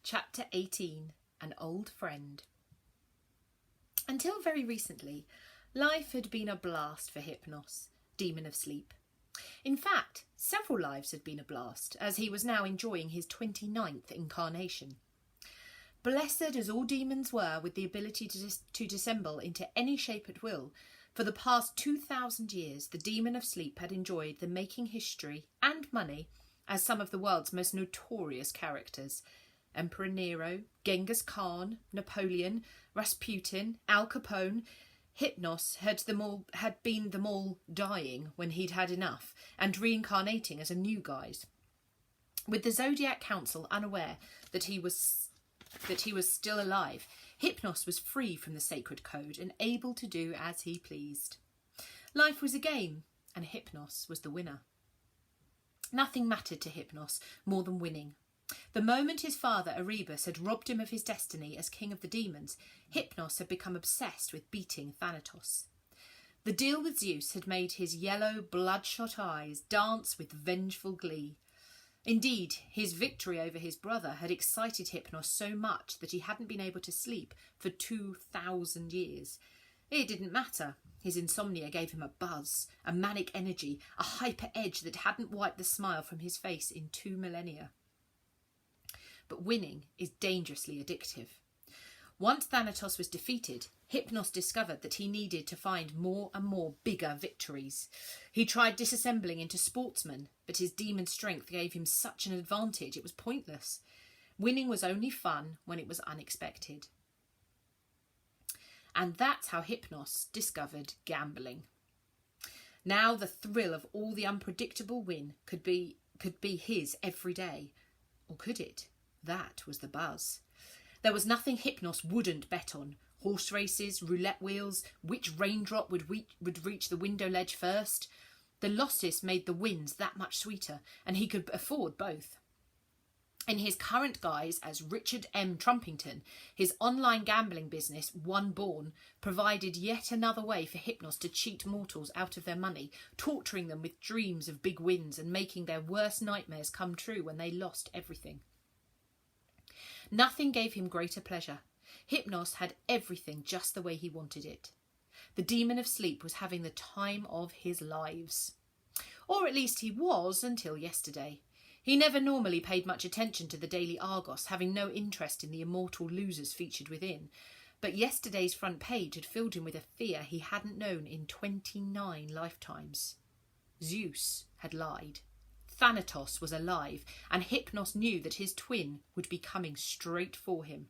Chapter 18. An Old Friend. Until very recently, life had been a blast for Hypnos, Demon of Sleep. In fact, several lives had been a blast, as he was now enjoying his 29th incarnation. Blessed as all demons were with the ability to dissemble into any shape at will, for the past 2,000 years the Demon of Sleep had enjoyed the making history and money as some of the world's most notorious characters. Emperor Nero, Genghis Khan, Napoleon, Rasputin, Al Capone. Hypnos had been them all dying when he'd had enough and reincarnating as a new guise. With the Zodiac Council unaware that he was still alive, Hypnos was free from the sacred code and able to do as he pleased. Life was a game, and Hypnos was the winner. Nothing mattered to Hypnos more than winning. The moment his father, Erebus, had robbed him of his destiny as king of the demons, Hypnos had become obsessed with beating Thanatos. The deal with Zeus had made his yellow, bloodshot eyes dance with vengeful glee. Indeed, his victory over his brother had excited Hypnos so much that he hadn't been able to sleep for 2,000 years. It didn't matter. His insomnia gave him a buzz, a manic energy, a hyper edge that hadn't wiped the smile from his face in 2 millennia. But winning is dangerously addictive. Once Thanatos was defeated, Hypnos discovered that he needed to find more and more bigger victories. He tried disassembling into sportsmen, but his demon strength gave him such an advantage it was pointless. Winning was only fun when it was unexpected. And that's how Hypnos discovered gambling. Now the thrill of all the unpredictable win could be his every day. Or could it? That was the buzz. There was nothing Hypnos wouldn't bet on. Horse races, roulette wheels, which raindrop would reach the window ledge first. The losses made the wins that much sweeter, and he could afford both. In his current guise as Richard M. Trumpington, his online gambling business, One Born, provided yet another way for Hypnos to cheat mortals out of their money, torturing them with dreams of big wins and making their worst nightmares come true when they lost everything. Nothing gave him greater pleasure. Hypnos had everything just the way he wanted it. The Demon of Sleep was having the time of his lives. Or at least he was until yesterday. He never normally paid much attention to the Daily Argos, having no interest in the immortal losers featured within. But yesterday's front page had filled him with a fear he hadn't known in 29 lifetimes. Zeus had lied. Thanatos was alive, and Hypnos knew that his twin would be coming straight for him.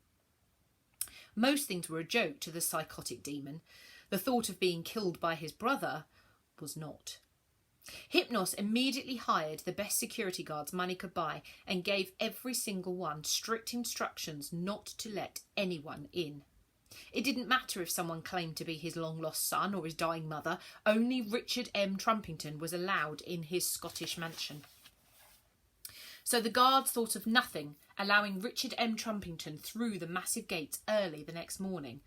Most things were a joke to the psychotic demon. The thought of being killed by his brother was not. Hypnos immediately hired the best security guards money could buy and gave every single one strict instructions not to let anyone in. It didn't matter if someone claimed to be his long-lost son or his dying mother. Only Richard M. Trumpington was allowed in his Scottish mansion. So the guards thought of nothing, allowing Richard M. Trumpington through the massive gates early the next morning.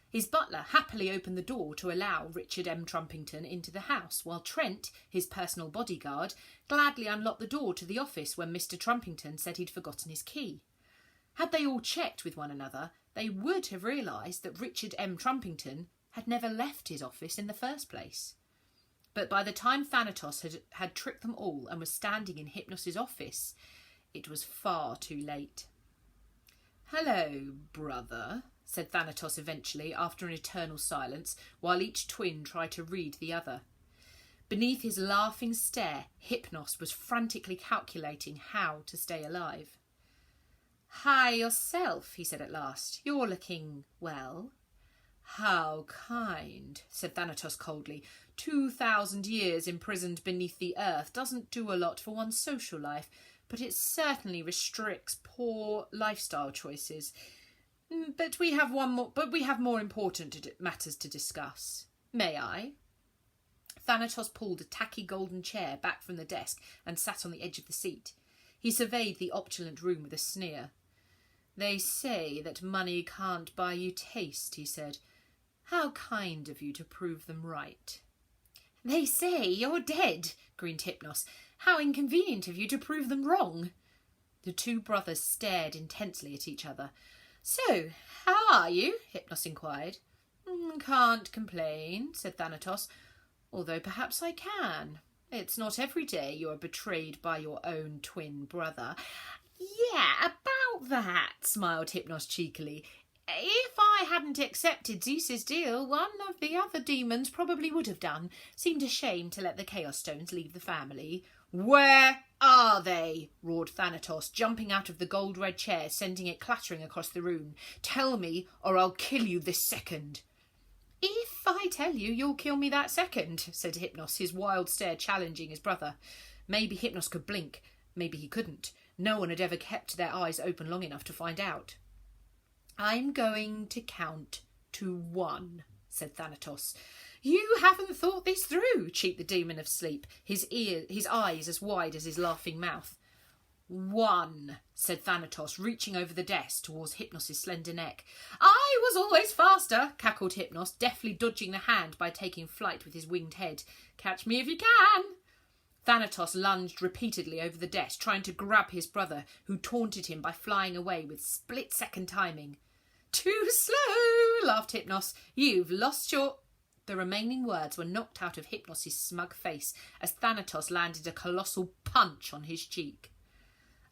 His butler happily opened the door to allow Richard M. Trumpington into the house, while Trent, his personal bodyguard, gladly unlocked the door to the office when Mr. Trumpington said he'd forgotten his key. Had they all checked with one another, they would have realised that Richard M. Trumpington had never left his office in the first place. But by the time Thanatos had tricked them all and was standing in Hypnos' office, it was far too late. "Hello, brother," said Thanatos eventually, after an eternal silence, while each twin tried to read the other. Beneath his laughing stare, Hypnos was frantically calculating how to stay alive. "Hi yourself," he said at last. "You're looking well." "How kind," said Thanatos coldly. 2,000 years imprisoned beneath the earth doesn't do a lot for one's social life, but it certainly restricts poor lifestyle choices. But we have more important matters to discuss. May I?" Thanatos pulled a tacky golden chair back from the desk and sat on the edge of the seat. He surveyed the opulent room with a sneer. "They say that money can't buy you taste," he said. "How kind of you to prove them right." "They say you're dead," grinned Hypnos. "How inconvenient of you to prove them wrong." The two brothers stared intensely at each other. "So, how are you?" Hypnos inquired. "Can't complain," said Thanatos, "although perhaps I can. It's not every day you are betrayed by your own twin brother." "Yeah, about that," smiled Hypnos cheekily. "If I hadn't accepted Zeus's deal, one of the other demons probably would have done. Seemed a shame to let the Chaos Stones leave the family." "Where are they?" roared Thanatos, jumping out of the gold-red chair, sending it clattering across the room. "Tell me, or I'll kill you this second." "If I tell you, you'll kill me that second," said Hypnos, his wild stare challenging his brother. Maybe Hypnos could blink, maybe he couldn't. No one had ever kept their eyes open long enough to find out. "I'm going to count to 1, said Thanatos. "You haven't thought this through," cheeped the demon of sleep, his eyes as wide as his laughing mouth. 1, said Thanatos, reaching over the desk towards Hypnos' slender neck. "I was always faster," cackled Hypnos, deftly dodging the hand by taking flight with his winged head. "Catch me if you can." Thanatos lunged repeatedly over the desk, trying to grab his brother, who taunted him by flying away with split-second timing. "Too slow," laughed Hypnos. "You've lost your—" The remaining words were knocked out of Hypnos' smug face as Thanatos landed a colossal punch on his cheek.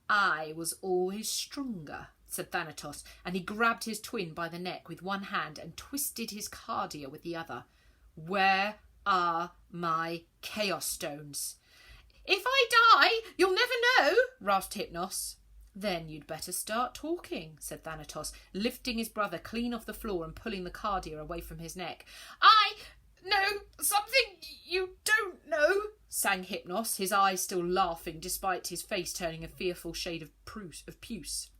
"I was always stronger," said Thanatos, and he grabbed his twin by the neck with one hand and twisted his cardia with the other. "Where are my Chaos Stones?" "If I die, you'll never know," rasped Hypnos. "Then you'd better start talking," said Thanatos, lifting his brother clean off the floor and pulling the cardia away from his neck. "I know something you don't know," sang Hypnos, his eyes still laughing despite his face turning a fearful shade of puce.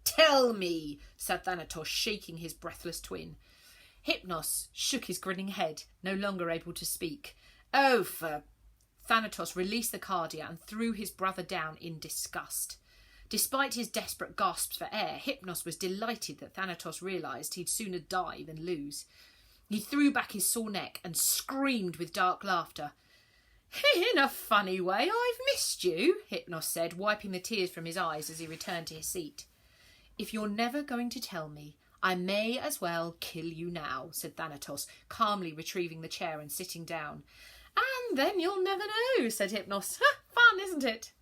"Tell me," said Thanatos, shaking his breathless twin. Hypnos shook his grinning head, no longer able to speak. "Oh, for—" Thanatos released the cardia and threw his brother down in disgust. Despite his desperate gasps for air, Hypnos was delighted that Thanatos realised he'd sooner die than lose. He threw back his sore neck and screamed with dark laughter. "In a funny way, I've missed you," Hypnos said, wiping the tears from his eyes as he returned to his seat. "If you're never going to tell me, I may as well kill you now," said Thanatos, calmly retrieving the chair and sitting down. "And then you'll never know," said Hypnos. "Fun, isn't it?"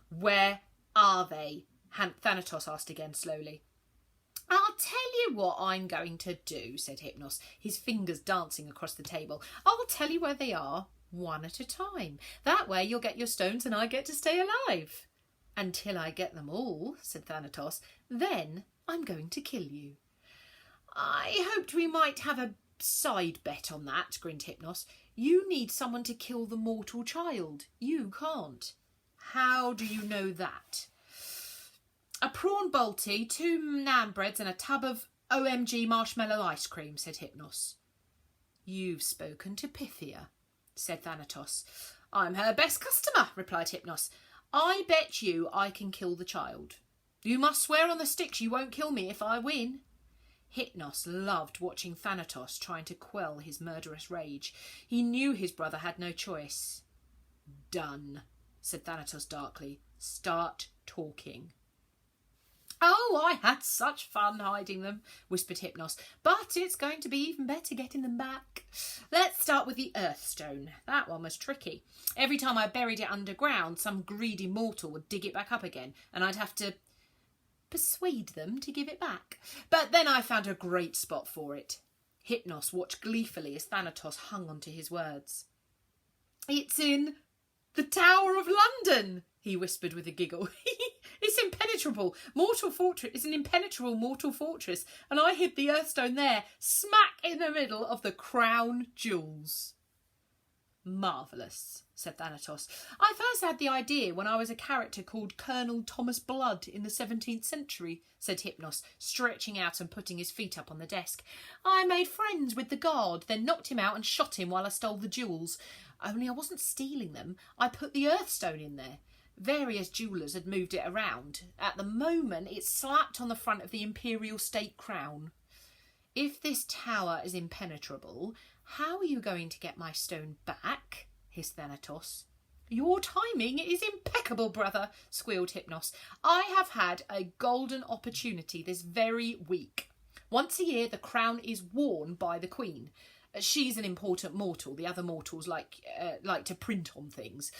"Where are they?" Thanatos asked again slowly. "I'll tell you what I'm going to do," said Hypnos, his fingers dancing across the table. "I'll tell you where they are, one at a time. That way you'll get your stones and I get to stay alive." "Until I get them all," said Thanatos. "Then I'm going to kill you." "I hoped we might have a side bet on that," grinned Hypnos. "You need someone to kill the mortal child. You can't." "How do you know that?" "A prawn balti, 2 naan breads and a tub of OMG marshmallow ice cream," said Hypnos. "You've spoken to Pythia," said Thanatos. "I'm her best customer," replied Hypnos. "I bet you I can kill the child. You must swear on the sticks you won't kill me if I win." Hypnos loved watching Thanatos trying to quell his murderous rage. He knew his brother had no choice. "Done," said Thanatos darkly. "Start talking." "Oh, I had such fun hiding them," whispered Hypnos, "but it's going to be even better getting them back. Let's start with the Earthstone. That one was tricky. Every time I buried it underground, some greedy mortal would dig it back up again, and I'd have to persuade them to give it back. But then I found a great spot for it." Hypnos watched gleefully as Thanatos hung onto his words. "It's in the Tower of London," he whispered with a giggle. "It's impenetrable. It's an impenetrable mortal fortress, and I hid the Earthstone there, smack in the middle of the crown jewels." "Marvellous," said Thanatos. "I first had the idea when I was a character called Colonel Thomas Blood in the 17th century, said Hypnos, stretching out and putting his feet up on the desk. "I made friends with the guard, then knocked him out and shot him while I stole the jewels. Only I wasn't stealing them. I put the Earthstone in there. Various jewellers had moved it around. At the moment, it's slapped on the front of the imperial state crown." "If this tower is impenetrable, how are you going to get my stone back?" hissed Thanatos. Your timing is impeccable, brother, squealed Hypnos. I have had a golden opportunity this very week. Once a year, the crown is worn by the Queen. She's an important mortal. The other mortals like to print on things.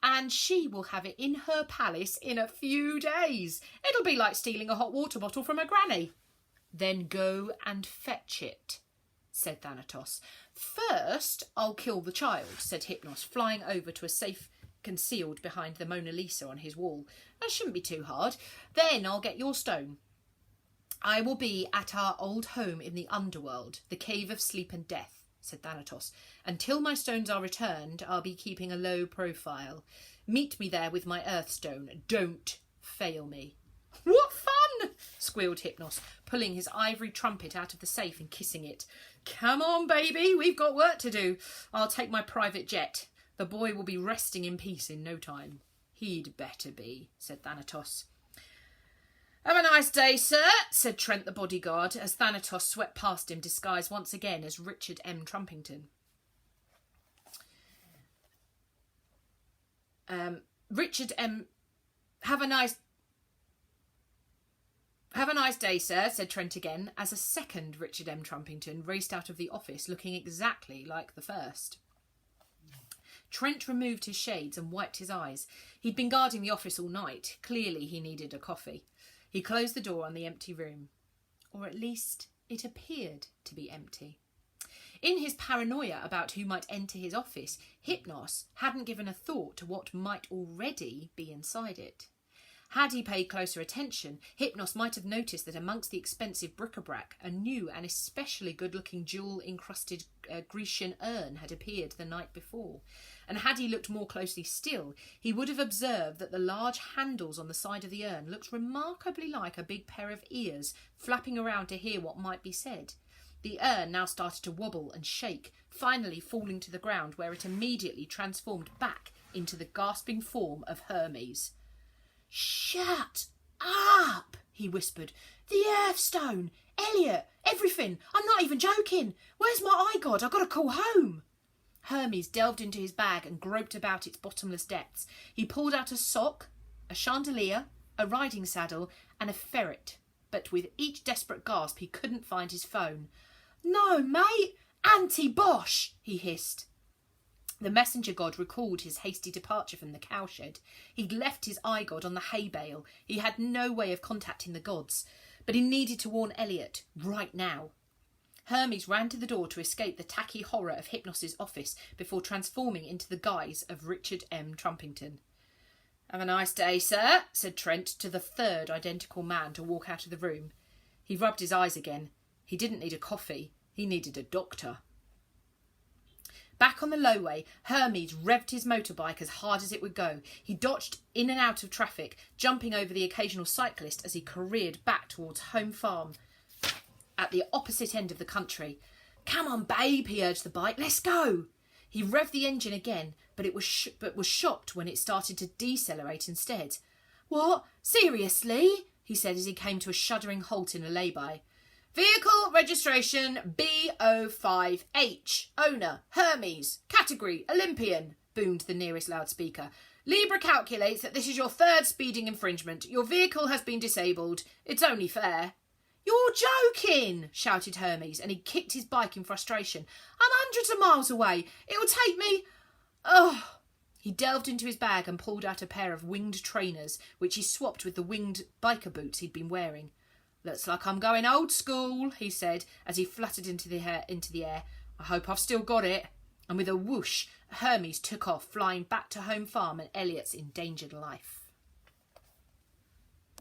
And she will have it in her palace in a few days. It'll be like stealing a hot water bottle from a granny. Then go and fetch it, said Thanatos. First, I'll kill the child, said Hypnos, flying over to a safe concealed behind the Mona Lisa on his wall. That shouldn't be too hard. Then I'll get your stone. I will be at our old home in the underworld, the Cave of Sleep and Death, said Thanatos. Until my stones are returned, I'll be keeping a low profile. Meet me there with my Earthstone. Don't fail me. What fun! Squealed Hypnos, pulling his ivory trumpet out of the safe and kissing it. Come on, baby, we've got work to do. I'll take my private jet. The boy will be resting in peace in no time. He'd better be, said Thanatos. Have a nice day, sir, said Trent the bodyguard, as Thanatos swept past him, disguised once again as Richard M. Trumpington. Richard M. Have a nice day, sir, said Trent again, as a second Richard M. Trumpington raced out of the office looking exactly like the first. Trent removed his shades and wiped his eyes. He'd been guarding the office all night. Clearly he needed a coffee. He closed the door on the empty room. Or at least it appeared to be empty. In his paranoia about who might enter his office, Hypnos hadn't given a thought to what might already be inside it. Had he paid closer attention, Hypnos might have noticed that amongst the expensive bric-a-brac, a new and especially good-looking jewel-encrusted Grecian urn had appeared the night before. And had he looked more closely still, he would have observed that the large handles on the side of the urn looked remarkably like a big pair of ears flapping around to hear what might be said. The urn now started to wobble and shake, finally falling to the ground, where it immediately transformed back into the gasping form of Hermes. "Shut up," he whispered. "The Earthstone, Elliot, everything. I'm not even joking. Where's my eye god? I've got to call home." Hermes delved into his bag and groped about its bottomless depths. He pulled out a sock, a chandelier, a riding saddle, and a ferret. But with each desperate gasp, he couldn't find his phone. "No, mate, anti-Bosch," he hissed. The messenger god recalled his hasty departure from the cowshed. He'd left his eye god on the hay bale. He had no way of contacting the gods, but he needed to warn Elliot right now. Hermes ran to the door to escape the tacky horror of Hypnos's office before transforming into the guise of Richard M. Trumpington. "Have a nice day, sir," said Trent to the third identical man to walk out of the room. He rubbed his eyes again. He didn't need a coffee. He needed a doctor. Back on the lowway, Hermes revved his motorbike as hard as it would go. He dodged in and out of traffic, jumping over the occasional cyclist as he careered back towards home farm at the opposite end of the country. "Come on, babe," he urged the bike. "Let's go." He revved the engine again, but was shocked when it started to decelerate instead. "What? Seriously?" he said as he came to a shuddering halt in a lay-by. "Vehicle registration B05H. Owner, Hermes. Category, Olympian," boomed the nearest loudspeaker. "Libra calculates that this is your third speeding infringement. Your vehicle has been disabled. It's only fair." "You're joking," shouted Hermes, and he kicked his bike in frustration. "I'm hundreds of miles away. It'll take me... Oh." He delved into his bag and pulled out a pair of winged trainers, which he swapped with the winged biker boots he'd been wearing. "Looks like I'm going old school," he said as he fluttered into the air. "I hope I've still got it." And with a whoosh, Hermes took off, flying back to home farm and Elliot's endangered life.